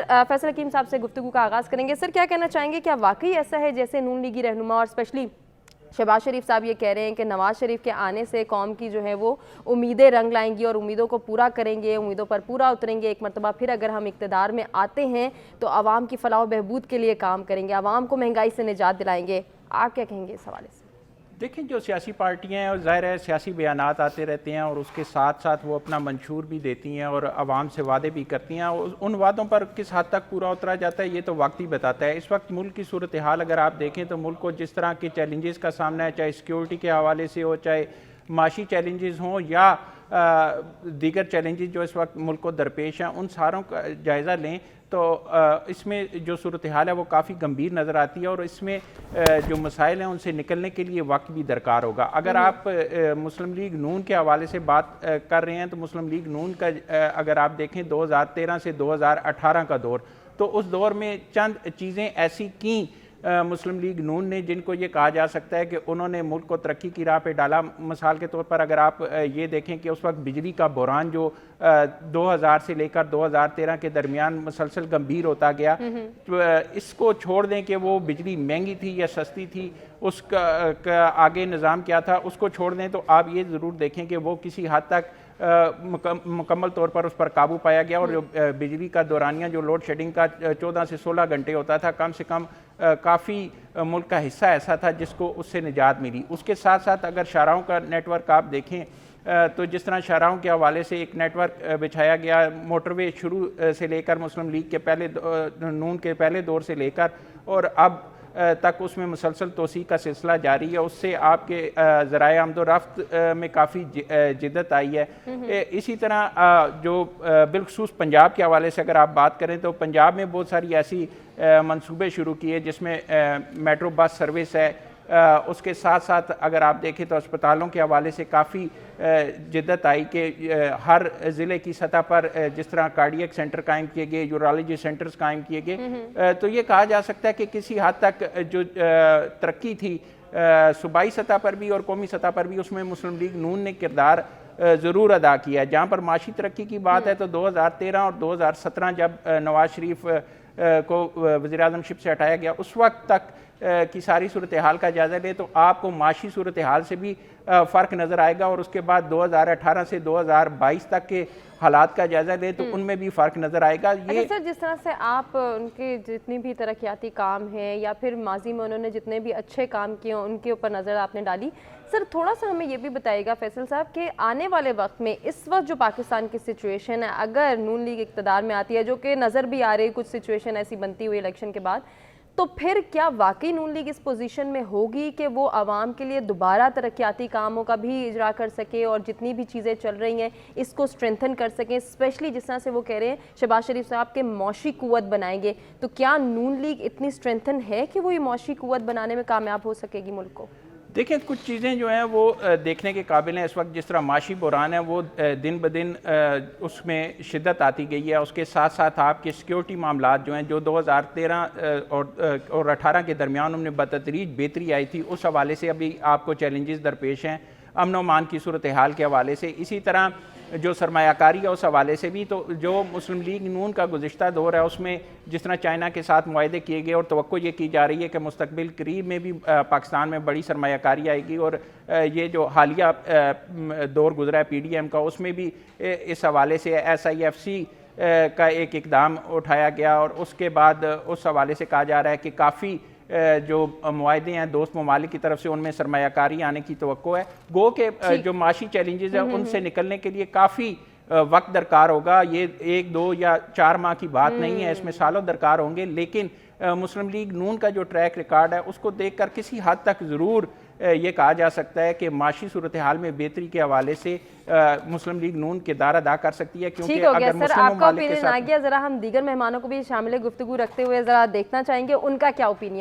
फैसल हकीम साहब से गुफ्तगू का आगाज़ करेंगे। सर, क्या कहना चाहेंगे, क्या वाकई ऐसा है जैसे नून लीगी रहनुमा और स्पेशली शहबाज शरीफ साहब ये कह रहे हैं कि नवाज शरीफ के आने से कौम की जो है वो उम्मीदें रंग लाएंगी और उम्मीदों को पूरा करेंगे, उम्मीदों पर पूरा उतरेंगे, एक मरतबा फिर अगर हम इक़्तिदार में आते हैं तो आवाम की फलाह व बहबूद के लिए काम करेंगे, आवाम को महंगाई से निजात दिलाएंगे? आप क्या कहेंगे इस हवाले से? देखें, जो सियासी पार्टियां हैं और ज़ाहिर है सियासी बयानात आते रहते हैं और उसके साथ साथ वो अपना मंशूर भी देती हैं और आवाम से वादे भी करती हैं। उन वादों पर किस हद तक पूरा उतरा जाता है ये तो वक्त ही बताता है। इस वक्त मुल्क की सूरत हाल अगर आप देखें तो मुल्क को जिस तरह के चैलेंजेस का सामना है, चाहे सिक्योरिटी के हवाले से हो, चाहे माशी चैलेंजेस हों या दीगर चैलेंजेस जो इस वक्त मुल्क को दरपेश हैं, उन सारों का जायज़ा लें तो इसमें जो सूरत हाल है वो काफ़ी गंभीर नज़र आती है और इसमें जो मसाइल हैं उनसे निकलने के लिए वक्त भी दरकार होगा। अगर आप मुस्लिम लीग नून के हवाले से बात कर रहे हैं तो मुस्लिम लीग नून का अगर आप देखें 2013 से 2018 का दौर, तो उस दौर में चंद चीज़ें ऐसी की मुस्लिम लीग नून ने जिनको ये कहा जा सकता है कि उन्होंने मुल्क को तरक्की की राह पे डाला। मिसाल के तौर पर अगर आप ये देखें कि उस वक्त बिजली का बहरान जो 2000 से लेकर 2013 के दरमियान मुसलसल गंभीर होता गया, तो इसको छोड़ दें कि वो बिजली महंगी थी या सस्ती थी, उसका आगे निज़ाम क्या था उसको छोड़ दें, तो आप ये ज़रूर देखें कि वो किसी हद तक मुकम्मल तौर पर उस पर काबू पाया गया और जो बिजली का दौरानिया जो लोड शेडिंग का 14 से 16 घंटे होता था, कम से कम काफ़ी मुल्क का हिस्सा ऐसा था जिसको उससे निजात मिली। उसके साथ साथ अगर शाहराहों का नेटवर्क आप देखें तो जिस तरह शाहराहों के हवाले से एक नेटवर्क बिछाया गया, मोटरवे शुरू से लेकर मुस्लिम लीग के पहले नून के पहले दौर से लेकर और अब तक उसमें मुसलसल तोसी का सिलसिला जारी है, उससे आपके ज़राए आमदोरफ्त में काफ़ी जिद्दत आई है। इसी तरह जो बिलखसूस पंजाब के हवाले से अगर आप बात करें तो पंजाब में बहुत सारी ऐसी मंसूबे शुरू किए जिसमें मेट्रो बस सर्विस है। उसके साथ साथ अगर आप देखें तो अस्पतालों के हवाले से काफ़ी जिद्दत आई कि हर ज़िले की सतह पर जिस तरह कार्डियक सेंटर कायम किए गए, यूरोलॉजी सेंटर्स कायम किए गए, तो ये कहा जा सकता है कि किसी हद तक जो तरक्की थी सूबाई सतह पर भी और कौमी सतह पर भी, उसमें मुस्लिम लीग नून ने किरदार ज़रूर अदा किया है। जहाँ पर माशी तरक्की की बात है तो 2013 और 2017 जब नवाज शरीफ को वज़ीर-ए-आज़मशिप से हटाया गया, उस वक्त तक की सारी सूरत हाल का जायज़ा ले तो आपको माशी सूरत हाल से भी फ़र्क नज़र आएगा और उसके बाद 2018 से 2022 तक के हालात का जायज़ा ले तो उनमें भी फ़र्क नज़र आएगा। ये अच्छा सर, जिस तरह से आप उनके जितनी भी तरक्याती काम हैं या फिर माजी में उन्होंने जितने भी अच्छे काम किए उनके ऊपर नज़र आपने डाली, सर थोड़ा सा हमें ये भी बताइएगा फैसल साहब कि आने वाले वक्त में इस वक्त जो पाकिस्तान की सिचुएशन है, अगर नून लीग इक़्तिदार में आती है, जो कि नज़र भी आ रही कुछ सिचुएशन ऐसी बनती हुई इलेक्शन के बाद, तो फिर क्या वाकई नून लीग इस पोजीशन में होगी कि वो आवाम के लिए दोबारा तरक्याती कामों का भी इजरा कर सके और जितनी भी चीज़ें चल रही हैं इसको स्ट्रेंथन कर सकें? स्पेशली जिस तरह से वो कह रहे हैं शहबाज शरीफ साहब के मौशी कुव्वत बनाएंगे, तो क्या नून लीग इतनी स्ट्रेंथन है कि वो ये मौशी कुव्वत बनाने में कामयाब हो सकेगी मुल्क को? देखिए, कुछ चीज़ें जो हैं वो देखने के काबिल हैं। इस वक्त जिस तरह माशी बहरान है वो दिन ब दिन उसमें शिद्दत आती गई है। उसके साथ साथ आपके सिक्योरिटी मामलात जो हैं, जो 2013 और 18 के दरमियान उनमें बतदरीज बेहतरी आई थी, उस हवाले से अभी आपको चैलेंजेस दरपेश हैं। अमन व अमान की सूरत हाल के हवाले से, इसी तरह जो सरमायाकारी है उस हवाले से भी, तो जो मुस्लिम लीग नून का गुज़िश्ता दौर है उसमें जिस तरह चाइना के साथ मुआहदे किए गए और तवक्को ये की जा रही है कि मुस्तकबिल करीब में भी पाकिस्तान में बड़ी सरमायाकारी आएगी और ये जो हालिया दौर गुजरा है PDM का, उसमें भी इस हवाले से SIFC का एक इक़दाम उठाया गया और उसके बाद उस हवाले से कहा जा रहा है कि काफ़ी जो मुआहदे हैं दोस्त ममालिक की तरफ से उनमें सरमायाकारी आने की तवक्को है। गो के जो माशी चैलेंजेस हैं उनसे निकलने के लिए काफ़ी वक्त दरकार होगा। ये 1, 2 या 4 माह की बात नहीं है, इसमें सालों दरकार होंगे। लेकिन मुस्लिम लीग नून का जो ट्रैक रिकॉर्ड है उसको देखकर किसी हद तक ज़रूर ये कहा जा सकता है कि माशी सूरत हाल में बेहतरी के हवाले से मुस्लिम लीग नून किरदार अदा कर सकती है। क्योंकि अगर मुस्लिम आपका ओपिनियन आ गया, ज़रा हम दीगर मेहमानों को भी शामिल गुफ्तगू रखते हुए ज़रा देखना चाहेंगे उनका क्या ओपिनियन